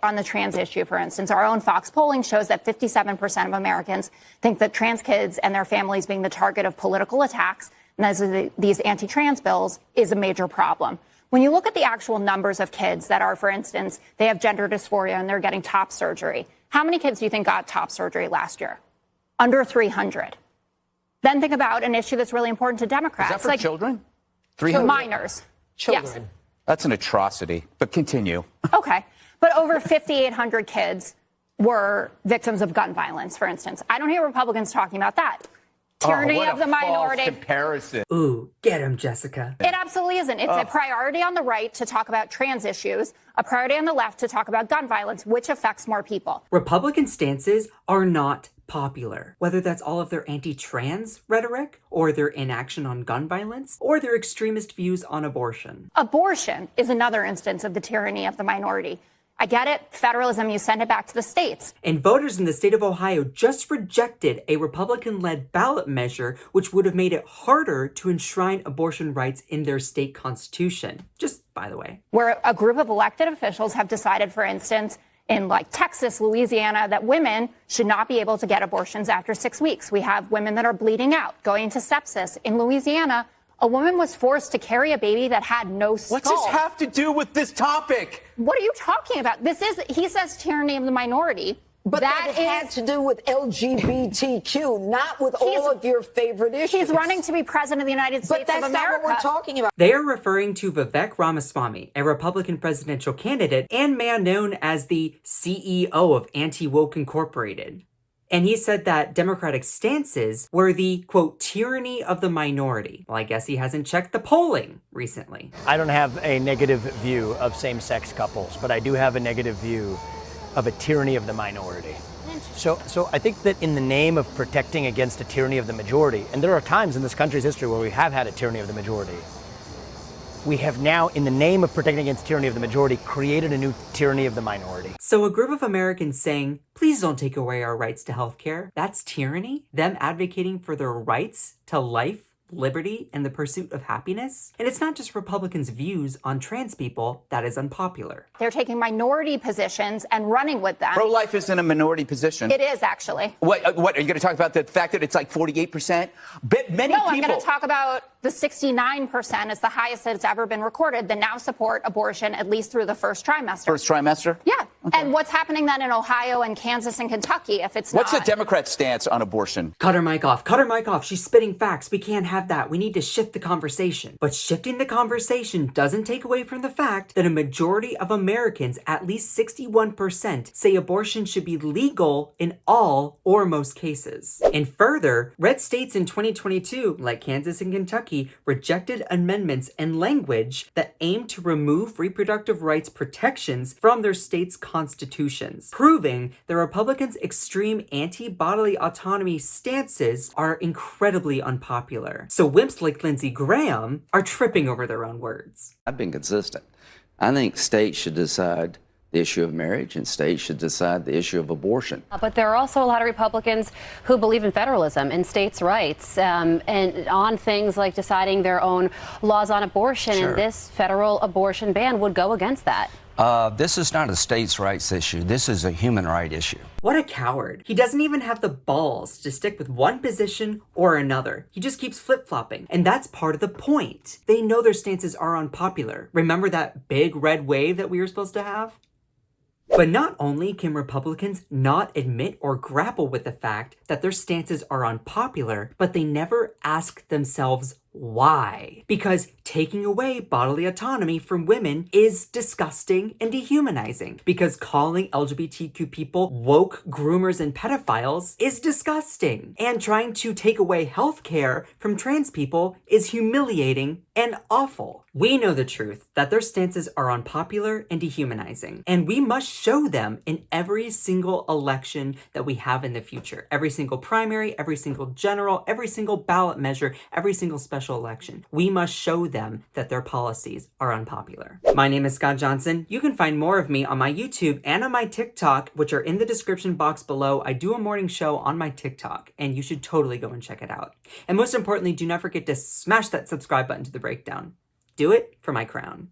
on the trans issue, for instance, our own Fox polling shows that 57% of Americans think that trans kids and their families being the target of political attacks, and as these anti-trans bills, is a major problem. When you look at the actual numbers of kids that are, for instance, they have gender dysphoria and they're getting top surgery, how many kids do you think got top surgery last year? Under 300. Then think about an issue that's really important to Democrats. Is that for children? 300? Minors. Children. Yes. That's an atrocity, but continue. Okay. But over 5,800 kids were victims of gun violence, for instance. I don't hear Republicans talking about that. Tyranny of the minority. Comparison. Ooh, get him, Jessica. It absolutely isn't. It's a priority on the right to talk about trans issues, a priority on the left to talk about gun violence, which affects more people. Republican stances are not popular, whether that's all of their anti-trans rhetoric, or their inaction on gun violence, or their extremist views on abortion. Abortion is another instance of the tyranny of the minority. I get it. Federalism, you send it back to the states. And voters in the state of Ohio just rejected a Republican-led ballot measure which would have made it harder to enshrine abortion rights in their state constitution. Just by the way. Where a group of elected officials have decided, for instance, in like Texas, Louisiana, that women should not be able to get abortions after 6 weeks. We have women that are bleeding out, going into sepsis. In Louisiana, a woman was forced to carry a baby that had no skull. What's this have to do with this topic? What are you talking about? He says tyranny of the minority. But that had to do with LGBTQ, not with all of your favorite issues. He's running to be president of the United States of America. But that's not what we're talking about. They are referring to Vivek Ramaswamy, a Republican presidential candidate and man known as the CEO of Anti-Woke Incorporated. And he said that Democratic stances were the, quote, tyranny of the minority. Well, I guess he hasn't checked the polling recently. I don't have a negative view of same-sex couples, but I do have a negative view of a tyranny of the minority. So I think that in the name of protecting against a tyranny of the majority, and there are times in this country's history where we have had a tyranny of the majority, we have now, in the name of protecting against tyranny of the majority, created a new tyranny of the minority. So a group of Americans saying, please don't take away our rights to health care, that's tyranny? Them advocating for their rights to life, liberty, and the pursuit of happiness? And it's not just Republicans' views on trans people that is unpopular. They're taking minority positions and running with them. Pro-life is in a minority position. It is, actually. What are you going to talk about the fact that it's like 48%? I'm going to talk about the 69% is the highest that it's ever been recorded that now support abortion at least through the first trimester. First trimester? Yeah. Okay. And what's happening then in Ohio and Kansas and Kentucky if it's What's not? the Democrat stance on abortion? Cut her mic off. Cut her mic off. She's spitting facts. We can't have that. We need to shift the conversation. But shifting the conversation doesn't take away from the fact that a majority of Americans, at least 61%, say abortion should be legal in all or most cases. And further, red states in 2022, like Kansas and Kentucky, rejected amendments and language that aim to remove reproductive rights protections from their states' constitutions, proving the Republicans' extreme anti-bodily autonomy stances are incredibly unpopular. So wimps like Lindsey Graham are tripping over their own words. I've been consistent. I think states should decide the issue of marriage, and states should decide the issue of abortion. But there are also a lot of Republicans who believe in federalism and states' rights and on things like deciding their own laws on abortion. Sure. And this federal abortion ban would go against that. This is not a states' rights issue. This is a human right issue. What a coward. He doesn't even have the balls to stick with one position or another. He just keeps flip-flopping. And that's part of the point. They know their stances are unpopular. Remember that big red wave that we were supposed to have? But not only can Republicans not admit or grapple with the fact that their stances are unpopular, but they never ask themselves why. Because taking away bodily autonomy from women is disgusting and dehumanizing. Because calling LGBTQ people woke groomers and pedophiles is disgusting. And trying to take away health care from trans people is humiliating and awful. We know the truth, that their stances are unpopular and dehumanizing. And we must show them in every single election that we have in the future. Every single primary, every single general, every single ballot measure, every single special election. We must show them that their policies are unpopular. My name is Scott Johnson. You can find more of me on my YouTube and on my TikTok, which are in the description box below. I do a morning show on my TikTok, and you should totally go and check it out. And most importantly, do not forget to smash that subscribe button to the breakdown. Do it for my crown.